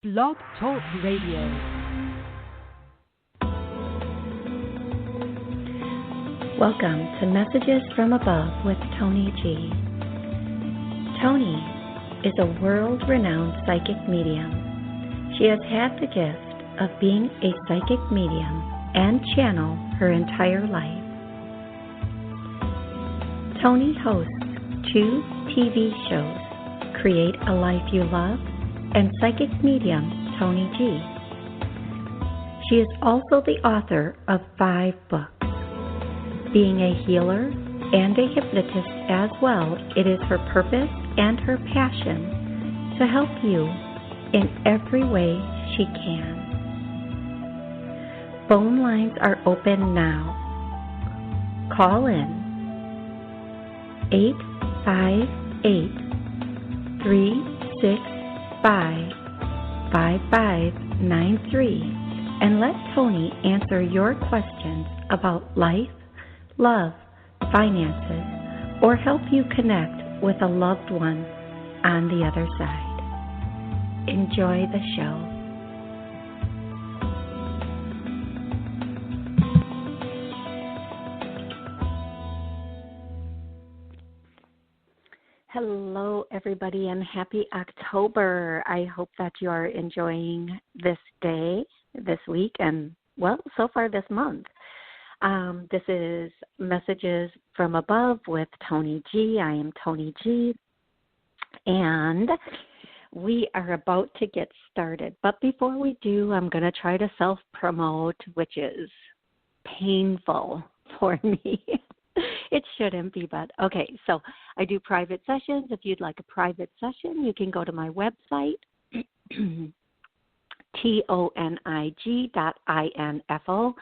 Blog Talk Radio. Welcome to Messages from Above with Toni G. Toni is a world-renowned psychic medium. She has had the gift of being a psychic medium and channel her entire life. Toni hosts 2 TV shows, Create a Life You Love and Psychic Medium Toni G. She is also the author of 5 books. Being a healer and a hypnotist as well, it is her purpose and her passion to help you in every way she can. Phone lines are open now. Call in 858-365-5593 and let Toni answer your questions about life, love, finances, or help you connect with a loved one on the other side. Enjoy the show. Hello, everybody, and happy October. I hope that you are enjoying this day, this week, and, well, so far this month. This is Messages from Above with Toni G. I am Toni G, and we are about to get started. But before we do, I'm going to try to self-promote, which is painful for me. It shouldn't be, but okay. So I do private sessions. If you'd like a private session, you can go to my website, tonig.info,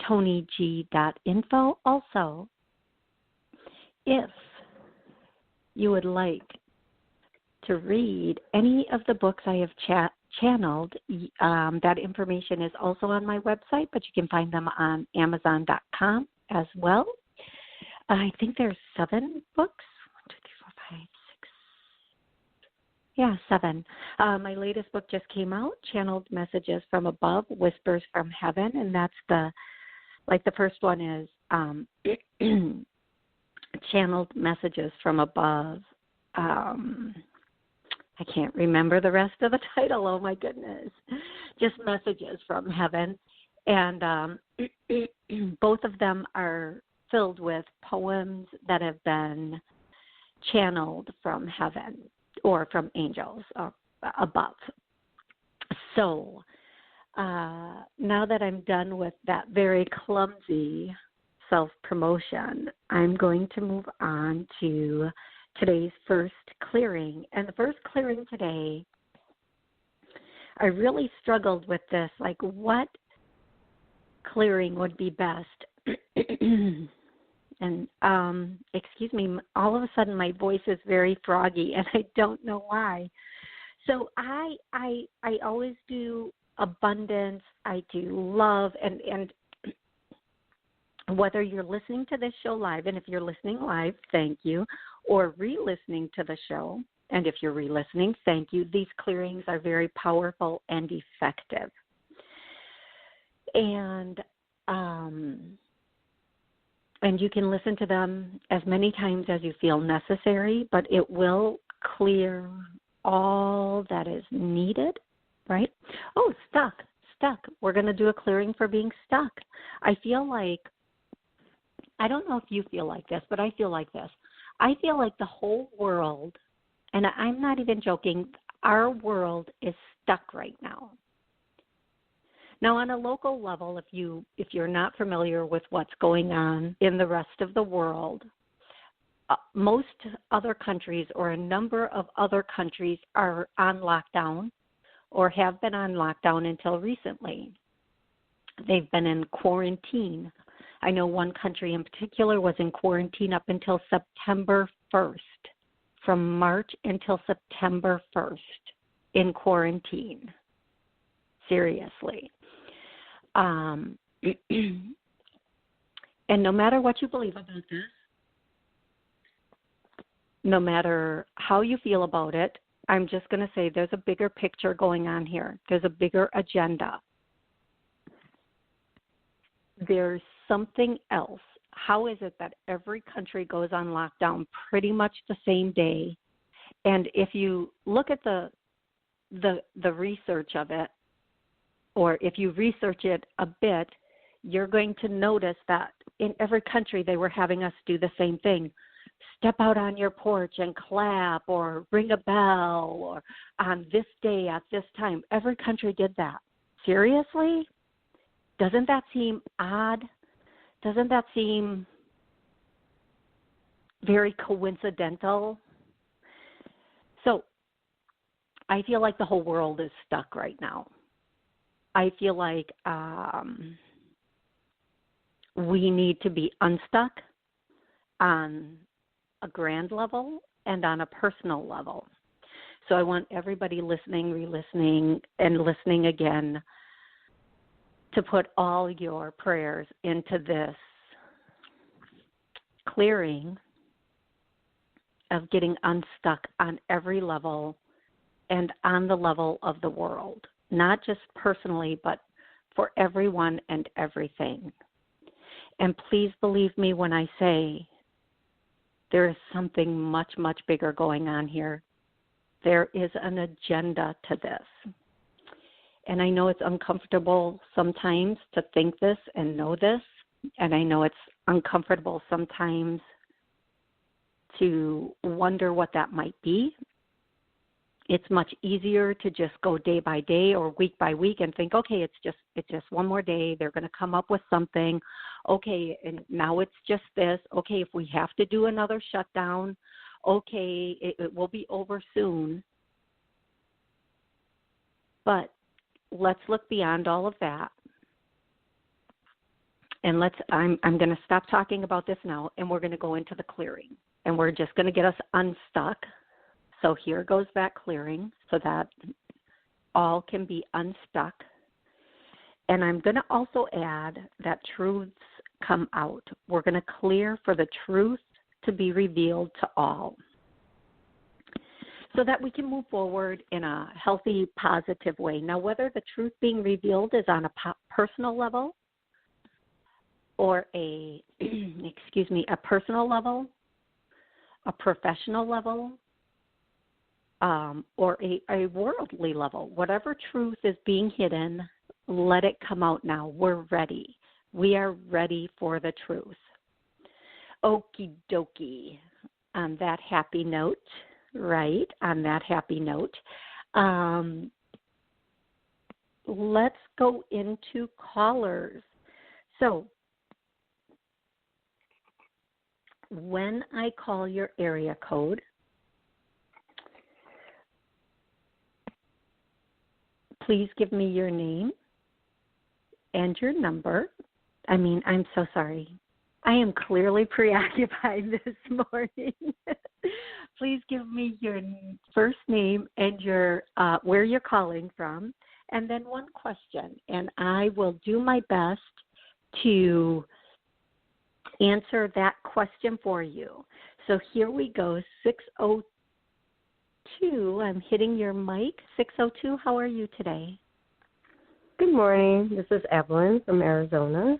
ToniG.info. Also, if you would like to read any of the books I have channeled, that information is also on my website, but you can find them on Amazon.com as well. I think there's 7 books. 1, 2, 3, 4, 5, 6. Yeah, 7. My latest book just came out, Channeled Messages from Above, Whispers from Heaven, and that's the first one is Channeled Messages from Above. I can't remember the rest of the title. Oh, my goodness. Just Messages from Heaven. And both of them are filled with poems that have been channeled from heaven or from angels above. So now that I'm done with that very clumsy self-promotion, I'm going to move on to today's first clearing. And the first clearing today, I really struggled with this, like what clearing would be best. And excuse me, all of a sudden my voice is very froggy, and I don't know why. So I always do abundance. I do love, and whether you're listening to this show live, and if you're listening live, thank you, or re-listening to the show, and if you're re-listening, thank you. These clearings are very powerful and effective. And you can listen to them as many times as you feel necessary, but it will clear all that is needed, right? Oh, stuck. We're going to do a clearing for being stuck. I feel like, I don't know if you feel like this, but I feel like this. I feel like the whole world, and I'm not even joking, our world is stuck right now. Now, on a local level, if you're not familiar with what's going on in the rest of the world, most other countries or a number of other countries are on lockdown or have been on lockdown until recently. They've been in quarantine. I know one country in particular was in quarantine up until September 1st, from March until September 1st in quarantine. Seriously. And no matter what you believe about this, no matter how you feel about it, I'm just going to say there's a bigger picture going on here. There's a bigger agenda. There's something else. How is it that every country goes on lockdown pretty much the same day? And if you look at the research of it, or if you research it a bit, you're going to notice that in every country they were having us do the same thing. Step out on your porch and clap or ring a bell or on this day at this time. Every country did that. Seriously? Doesn't that seem odd? Doesn't that seem very coincidental? So I feel like the whole world is stuck right now. I feel like we need to be unstuck on a grand level and on a personal level. So I want everybody listening, re-listening, and listening again to put all your prayers into this clearing of getting unstuck on every level and on the level of the world, not just personally, but for everyone and everything. And please believe me when I say there is something much, much bigger going on here. There is an agenda to this. And I know it's uncomfortable sometimes to think this and know this, and I know it's uncomfortable sometimes to wonder what that might be. It's much easier to just go day by day or week by week and think, okay, it's just one more day. They're going to come up with something. Okay, and now it's just this. Okay, if we have to do another shutdown, okay, it will be over soon. But let's look beyond all of that. And I'm going to stop talking about this now, and we're going to go into the clearing. And we're just going to get us unstuck. So here goes that clearing so that all can be unstuck. And I'm going to also add that truths come out. We're going to clear for the truth to be revealed to all so that we can move forward in a healthy, positive way. Now, whether the truth being revealed is on a personal level or a personal level, a professional level, or a worldly level, whatever truth is being hidden, let it come out now. We're ready. We are ready for the truth. Okie dokie. On that happy note, right? On that happy note, let's go into callers. So when I call your area code, please give me your name and your number. I'm so sorry. I am clearly preoccupied this morning. Please give me your first name and your where you're calling from, and then one question. And I will do my best to answer that question for you. So here we go, 602. I'm hitting your mic. 602, how are you today? Good morning. This is Evelyn from Arizona.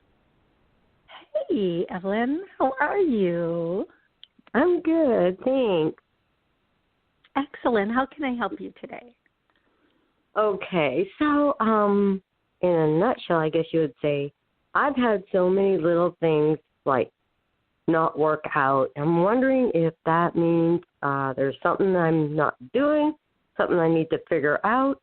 Hey, Evelyn. How are you? I'm good, thanks. Excellent. How can I help you today? Okay, so in a nutshell, I guess you would say, I've had so many little things like not work out. I'm wondering if that means there's something I'm not doing, something I need to figure out.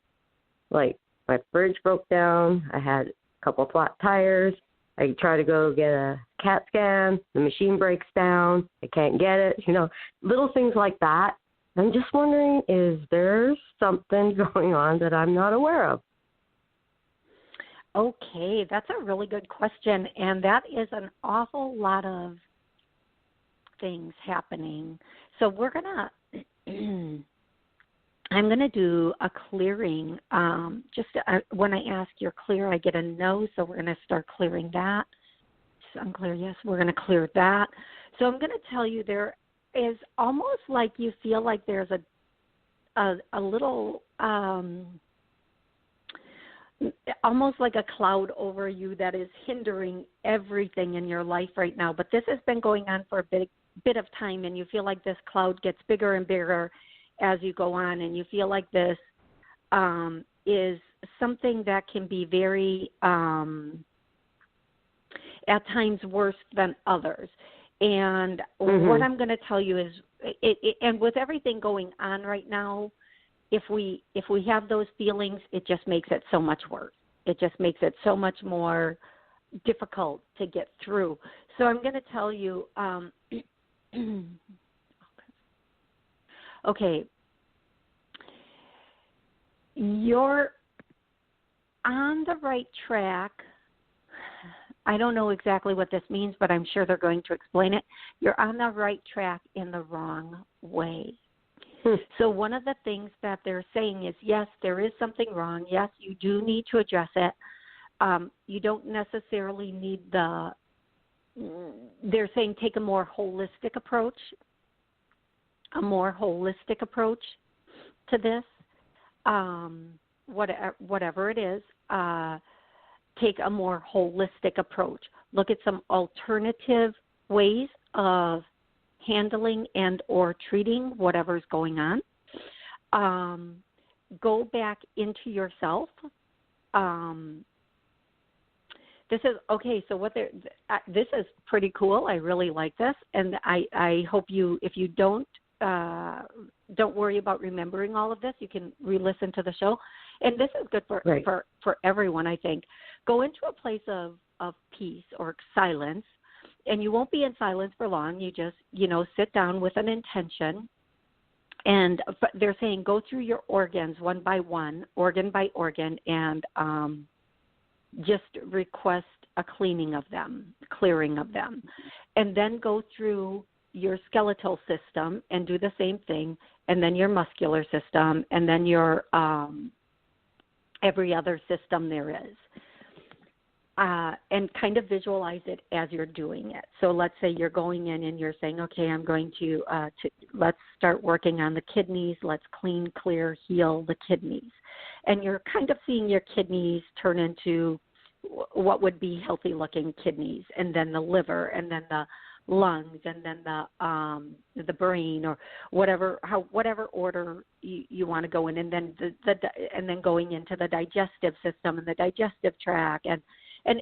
Like my fridge broke down. I had a couple flat tires. I try to go get a CAT scan. The machine breaks down. I can't get it. Little things like that. I'm just wondering, is there something going on that I'm not aware of? Okay, that's a really good question, and that is an awful lot of things happening. So we're I'm gonna do a clearing. When I ask you're clear, I get a no, so we're gonna start clearing that. So I'm clear, yes, we're gonna clear that. So I'm gonna tell you there is almost like you feel like there's a little almost like a cloud over you that is hindering everything in your life right now. But this has been going on for a bit of time, and you feel like this cloud gets bigger and bigger as you go on, and you feel like this is something that can be very, at times, worse than others. And what I'm going to tell you is, and with everything going on right now, if we have those feelings, it just makes it so much worse. It just makes it so much more difficult to get through. So I'm going to tell you, okay, you're on the right track. I don't know exactly what this means, but I'm sure they're going to explain it. You're on the right track in the wrong way. So one of the things that they're saying is, yes, there is something wrong. Yes, you do need to address it. You don't necessarily need they're saying take a more holistic approach to this, whatever it is. Take a more holistic approach. Look at some alternative ways of handling and or treating whatever's going on. Go back into yourself. This is okay. So this is pretty cool. I really like this, and I hope if you don't worry about remembering all of this. You can re-listen to the show, and this is good for everyone. I think go into a place of peace or silence. And you won't be in silence for long. You just, sit down with an intention. And they're saying go through your organs one by one, organ by organ, and just request a clearing of them. And then go through your skeletal system and do the same thing, and then your muscular system, and then your every other system there is. And kind of visualize it as you're doing it. So let's say you're going in and you're saying, okay, I'm going to let's start working on the kidneys. Let's clean, clear, heal the kidneys. And you're kind of seeing your kidneys turn into what would be healthy-looking kidneys, and then the liver, and then the lungs, and then the brain, or whatever order you want to go in, and then and then going into the digestive system and the digestive tract, and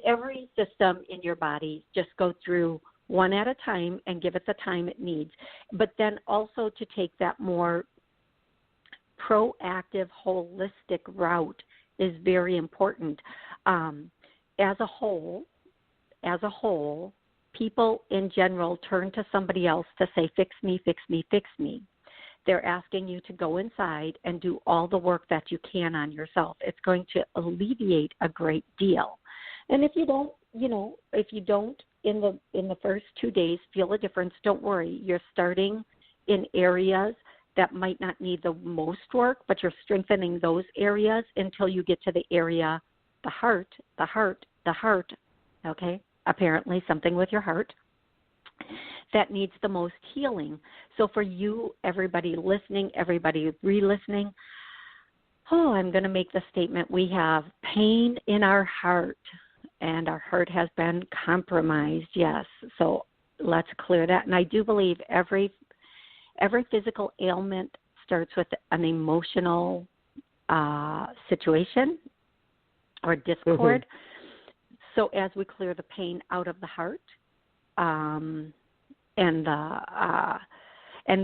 every system in your body. Just go through one at a time and give it the time it needs. But then also to take that more proactive, holistic route is very important. As a whole, people in general turn to somebody else to say, fix me, fix me, fix me. They're asking you to go inside and do all the work that you can on yourself. It's going to alleviate a great deal. And if you don't in the first 2 days feel a difference, don't worry. You're starting in areas that might not need the most work, but you're strengthening those areas until you get to the area, the heart, okay? Apparently something with your heart that needs the most healing. So for you, everybody listening, everybody re-listening, I'm going to make the statement, we have pain in our heart, and our heart has been compromised, yes. So let's clear that. And I do believe every physical ailment starts with an emotional situation or discord. So as we clear the pain out of the heart, and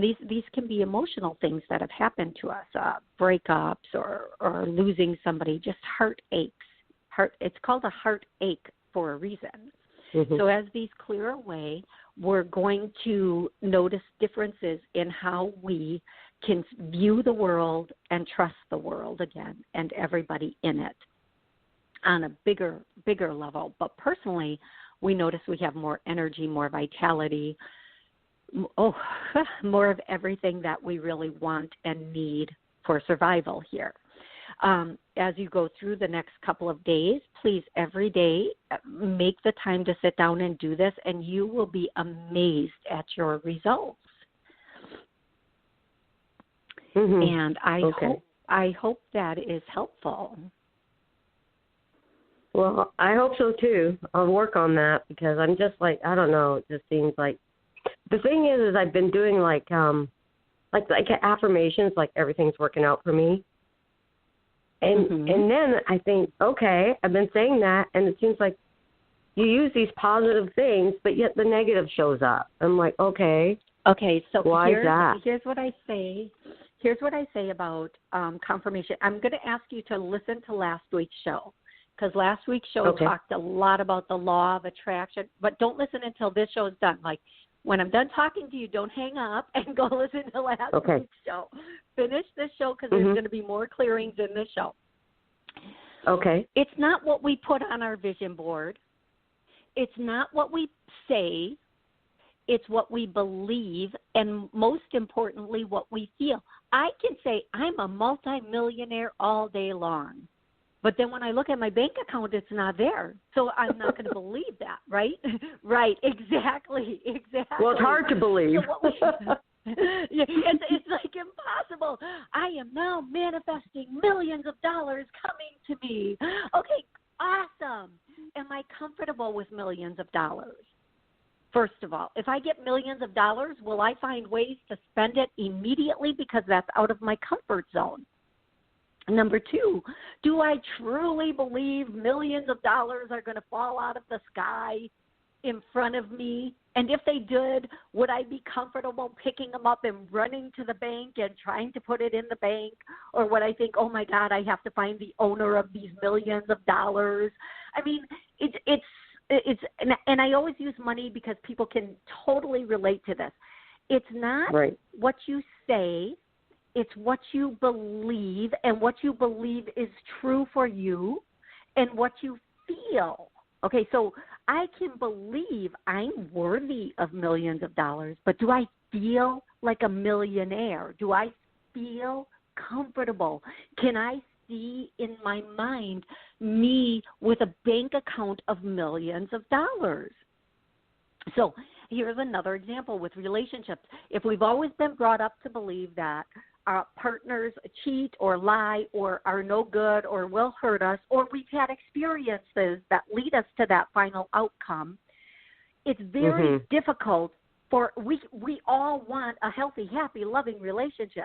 these can be emotional things that have happened to us, breakups or losing somebody, just heartaches. It's called a heartache for a reason. So as these clear away, we're going to notice differences in how we can view the world and trust the world again and everybody in it on a bigger level. But personally, we notice we have more energy, more vitality, more of everything that we really want and need for survival here. As you go through the next couple of days, please every day make the time to sit down and do this, and you will be amazed at your results. And Okay. I hope that is helpful. Well, I hope so too. I'll work on that because I'm just like, I don't know. It just seems like the thing is I've been doing like affirmations, like everything's working out for me. And and then I think, okay, I've been saying that, and it seems like you use these positive things, but yet the negative shows up. I'm like, okay. Okay, so why is that? Here's what I say. Here's what I say about confirmation. I'm going to ask you to listen to last week's show, because last week's show talked a lot about the law of attraction. But don't listen until this show is done. Like, when I'm done talking to you, don't hang up and go listen to last week's show. Finish this show because there's going to be more clearings in this show. Okay. It's not what we put on our vision board. It's not what we say. It's what we believe, and most importantly, what we feel. I can say I'm a multimillionaire all day long, but then when I look at my bank account, it's not there. So I'm not going to believe that, right? Right, exactly. Well, it's hard to believe. It's like impossible. I am now manifesting millions of dollars coming to me. Okay, awesome. Am I comfortable with millions of dollars? First of all, if I get millions of dollars, will I find ways to spend it immediately because that's out of my comfort zone? Number two, do I truly believe millions of dollars are going to fall out of the sky in front of me? And if they did, would I be comfortable picking them up and running to the bank and trying to put it in the bank? Or would I think, oh, my God, I have to find the owner of these millions of dollars? I mean, and I always use money because people can totally relate to this. It's not what you say. It's what you believe, and what you believe is true for you, and what you feel. Okay, so I can believe I'm worthy of millions of dollars, but do I feel like a millionaire? Do I feel comfortable? Can I see in my mind me with a bank account of millions of dollars? So here's another example with relationships. If we've always been brought up to believe that our partners cheat or lie or are no good or will hurt us, or we've had experiences that lead us to that final outcome, it's very difficult for, we all want a healthy, happy, loving relationship,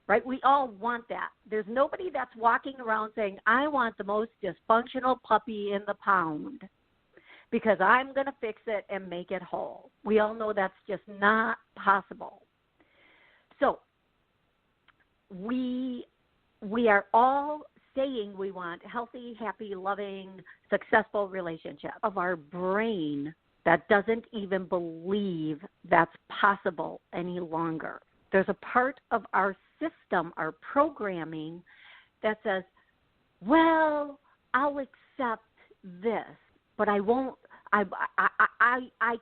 right? We all want that. There's nobody that's walking around saying, I want the most dysfunctional puppy in the pound because I'm going to fix it and make it whole. We all know that's just not possible. So we are all saying we want healthy, happy, loving, successful relationship of our brain that doesn't even believe that's possible any longer. There's a part of our system, our programming, that says, well, I'll accept this, but I won't. I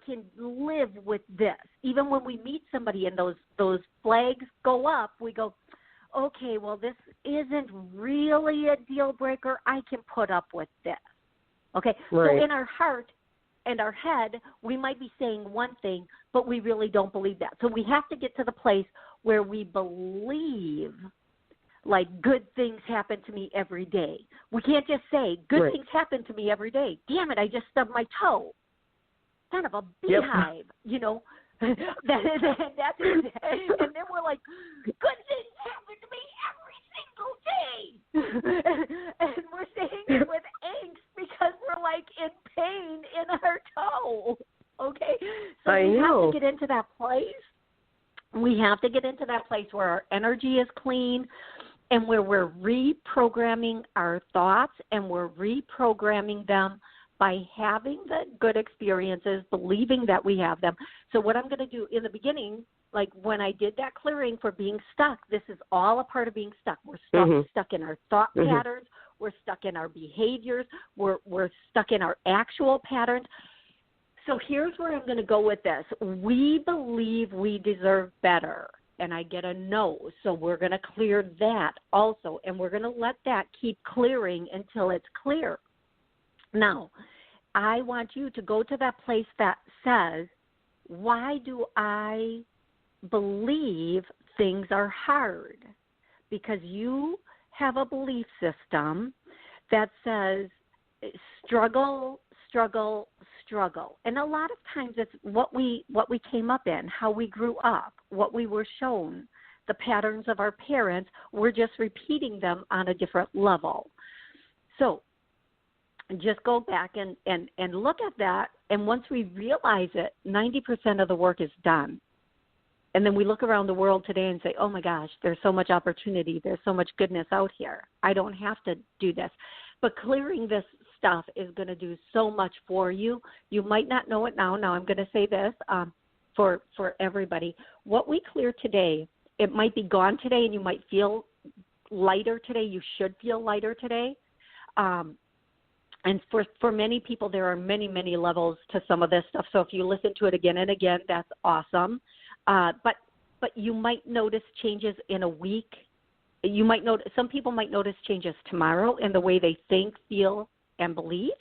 can live with this. Even when we meet somebody and those flags go up, we go, okay, well, this isn't really a deal breaker. I can put up with this. Okay, so in our heart and our head, we might be saying one thing, but we really don't believe that. So we have to get to the place where we believe, like, good things happen to me every day. We can't just say, good things happen to me every day. Damn it, I just stubbed my toe. Kind of a beehive, you know. That's it. And then we're like, good things happen to me every single day. And we're saying it with angst because we're like in pain in our toe. Okay? So we have to get into that place. We have to get into that place where our energy is clean and where we're reprogramming our thoughts, and we're reprogramming them by having the good experiences, believing that we have them. So what I'm going to do in the beginning, like when I did that clearing for being stuck, this is all a part of being stuck. We're stuck in our thought patterns. We're stuck in our behaviors. We're stuck in our actual patterns. So here's where I'm going to go with this. We believe we deserve better, and I get a no. So we're going to clear that also, and we're going to let that keep clearing until it's clear. Now, I want you to go to that place that says, why do I believe things are hard? because you have a belief system that says struggle, struggle, struggle. And a lot of times it's what we came up in, how we grew up, what we were shown, the patterns of our parents. We're just repeating them on a different level. So just go back and look at that. And once we realize it, 90% of the work is done. And then we look around the world today and say, oh, my gosh, there's so much opportunity. There's so much goodness out here. I don't have to do this. But clearing this stuff is going to do so much for you. You might not know it now. Now I'm going to say this for everybody. What we clear today, it might be gone today and you might feel lighter today. You should feel lighter today. And for many people, there are many, many levels to some of this stuff. So if you listen to it again and again, that's awesome. But you might notice changes in a week. You might notice, some people might notice changes tomorrow in the way they think, feel, and believe.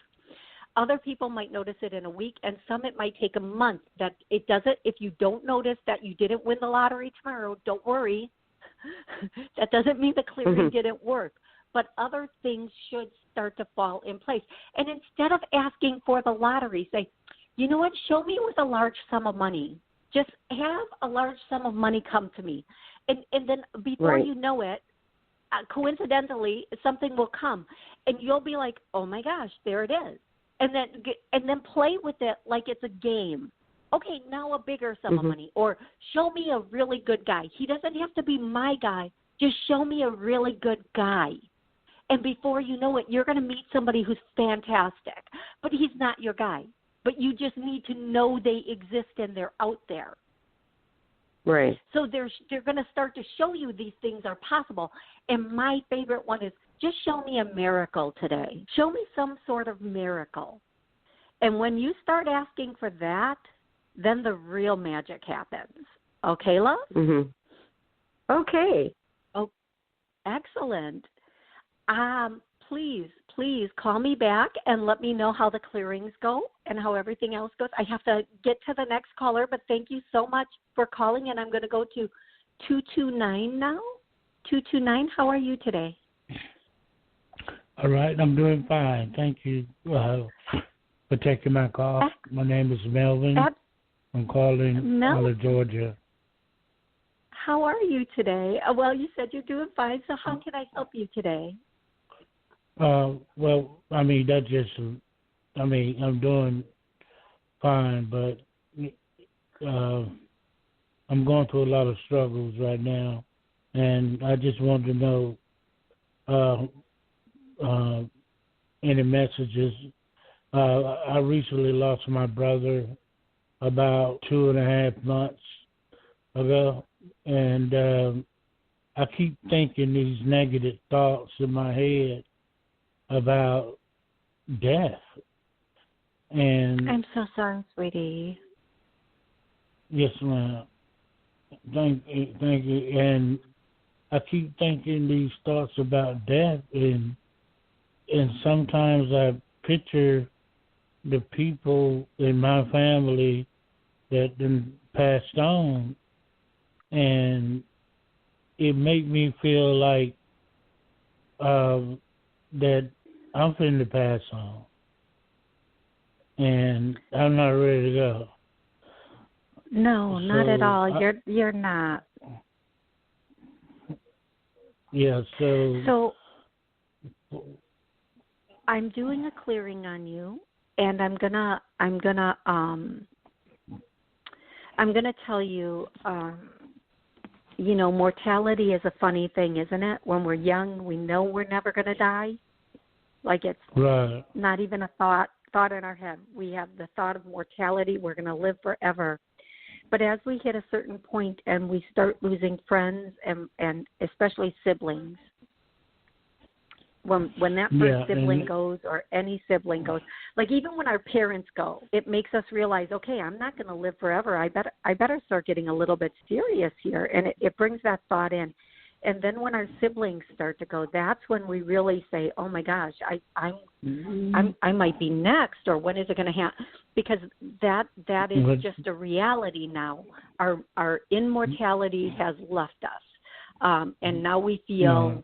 Other people might notice it in a week, and some it might take a month. That it doesn't. If you don't notice that you didn't win the lottery tomorrow, don't worry. That doesn't mean the clearing didn't work. But other things should start to fall in place. And instead of asking for the lottery, say, you know what, show me with a large sum of money. Just have a large sum of money come to me. And then before you know it, coincidentally, something will come. And you'll be like, oh, my gosh, there it is. And then play with it like it's a game. Okay, now a bigger sum of money. Or show me a really good guy. He doesn't have to be my guy. Just show me a really good guy. And before you know it, you're going to meet somebody who's fantastic. But he's not your guy. But you just need to know they exist and they're out there. Right. So they're going to start to show you these things are possible. And my favorite one is just show me a miracle today. Show me some sort of miracle. And when you start asking for that, then the real magic happens. Okay, love? Okay. Oh, excellent. Please call me back and let me know how the clearings go and how everything else goes. I have to get to the next caller, but thank you so much for calling, and I'm going to go to 229 now. 229, how are you today? All right, I'm doing fine. Thank you for taking my call. My name is Melvin. I'm calling out of Georgia. How are you today? Well, you said you're doing fine, so how can I help you today? Well, I mean, I'm doing fine, but I'm going through a lot of struggles right now, and I just wanted to know any messages. I recently lost my brother about 2.5 months ago, and I keep thinking these negative thoughts in my head about death. And I'm so sorry, sweetie. Yes, ma'am. Thank you. And I keep thinking these thoughts about death, and sometimes I picture the people in my family that then passed on, and it made me feel like that I'm finna pass on, and I'm not ready to go. No, not at all. You're not. Yeah. So I'm doing a clearing on you, and I'm gonna tell you. You know, mortality is a funny thing, isn't it? When we're young, we know we're never going to die. Like it's not even a thought in our head. We have the thought of mortality. We're going to live forever. But as we hit a certain point and we start losing friends and especially siblings, when that first sibling goes, or any sibling goes, like even when our parents go, it makes us realize, okay, I'm not going to live forever. I better start getting a little bit serious here, and it brings that thought in. And then when our siblings start to go, that's when we really say, oh my gosh, I might be next, or when is it going to happen? Because that is just a reality now. Our immortality has left us. And now we feel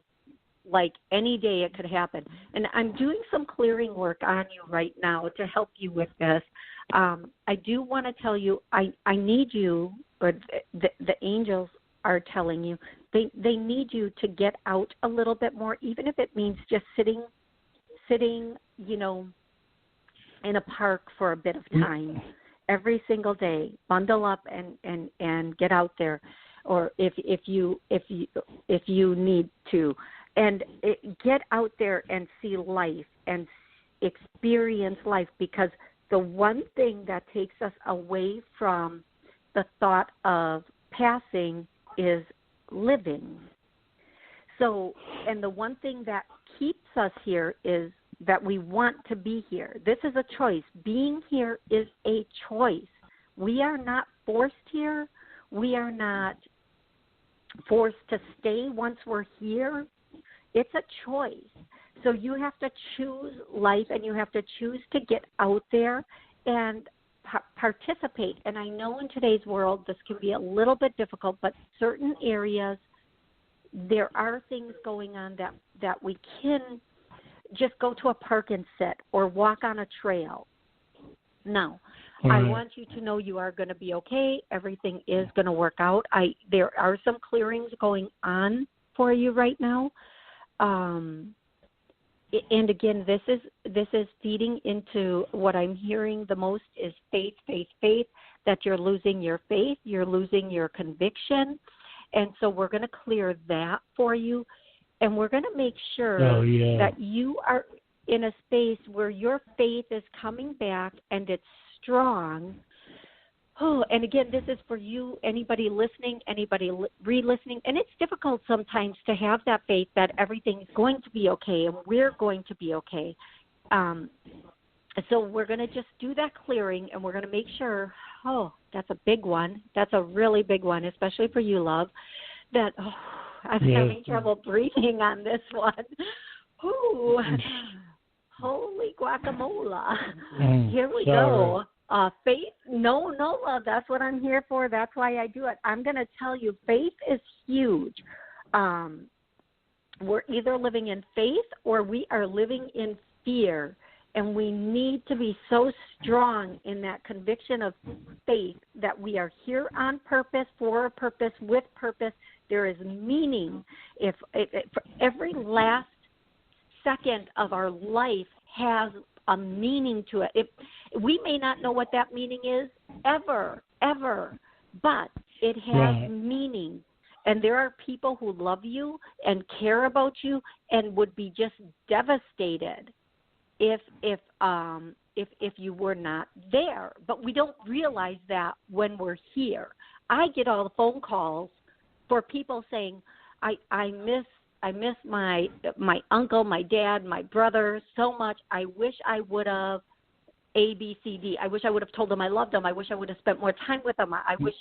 like any day it could happen. And I'm doing some clearing work on you right now to help you with this. I do want to tell you, I need you, or the angels are telling you, they need you to get out a little bit more, even if it means just sitting, you know, in a park for a bit of time every single day. Bundle up and get out there, or if you need to, and get out there and see life and experience life, because the one thing that takes us away from the thought of passing is living. So, and the one thing that keeps us here is that we want to be here. This is a choice. Being here is a choice. We are not forced here. We are not forced to stay once we're here. It's a choice. So you have to choose life, and you have to choose to get out there and participate. And I know in today's world this can be a little bit difficult, but certain areas, there are things going on that we can just go to a park and sit, or walk on a trail. Now, I want you to know you are going to be okay. Everything is going to work out. There are some clearings going on for you right now. And again, this is feeding into what I'm hearing the most is faith, that you're losing your faith, you're losing your conviction. And so we're going to clear that for you. And we're going to make sure that you are in a space where your faith is coming back and it's strong. Oh, and again, this is for you, anybody listening, anybody re-listening. And it's difficult sometimes to have that faith that everything's going to be okay and we're going to be okay. So we're going to just do that clearing, and we're going to make sure, that's a big one. That's a really big one, especially for you, love, that, I'm having trouble breathing on this one. Ooh, holy guacamole. Here we go. Faith, no, love. That's what I'm here for. That's why I do it. I'm going to tell you, faith is huge. We're either living in faith or we are living in fear. And we need to be so strong in that conviction of faith that we are here on purpose, for a purpose, with purpose. There is meaning. If every last second of our life has a meaning to it. We may not know what that meaning is ever, but it has meaning. And there are people who love you and care about you and would be just devastated if you were not there. But we don't realize that when we're here. I get all the phone calls for people saying, I miss my uncle, my dad, my brother so much. I wish I would have A, B, C, D. I wish I would have told them I loved them. I wish I would have spent more time with them. I wish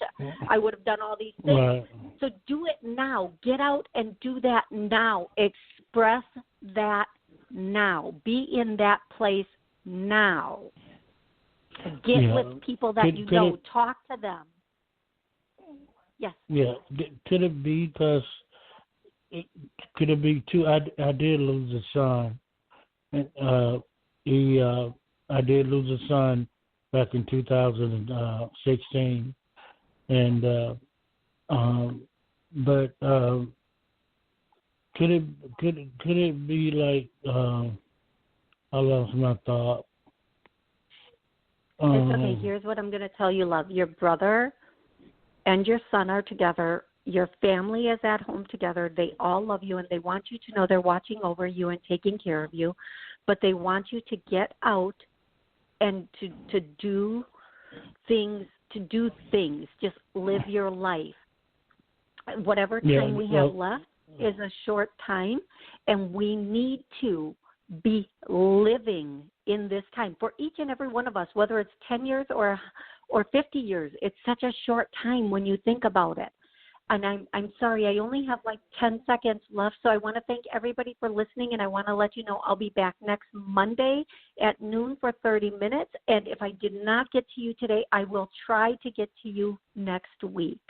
I would have done all these things. Right. So do it now. Get out and do that now. Express that now. Be in that place now. Get with people that you know. Talk to them. Yes. Yeah. Could it be because could it be too? I did lose a son. And, I did lose a son back in 2016, and but could it be like I lost my thought? It's okay. Here's what I'm going to tell you, love. Your brother and your son are together. Your family is at home together. They all love you, and they want you to know they're watching over you and taking care of you. But they want you to get out and to do things. Just live your life. Whatever time we have left is a short time, and we need to be living in this time for each and every one of us, whether it's 10 years or 50 years. It's such a short time when you think about it. And I'm sorry, I only have like 10 seconds left, so I want to thank everybody for listening, and I want to let you know I'll be back next Monday at noon for 30 minutes, and if I did not get to you today, I will try to get to you next week.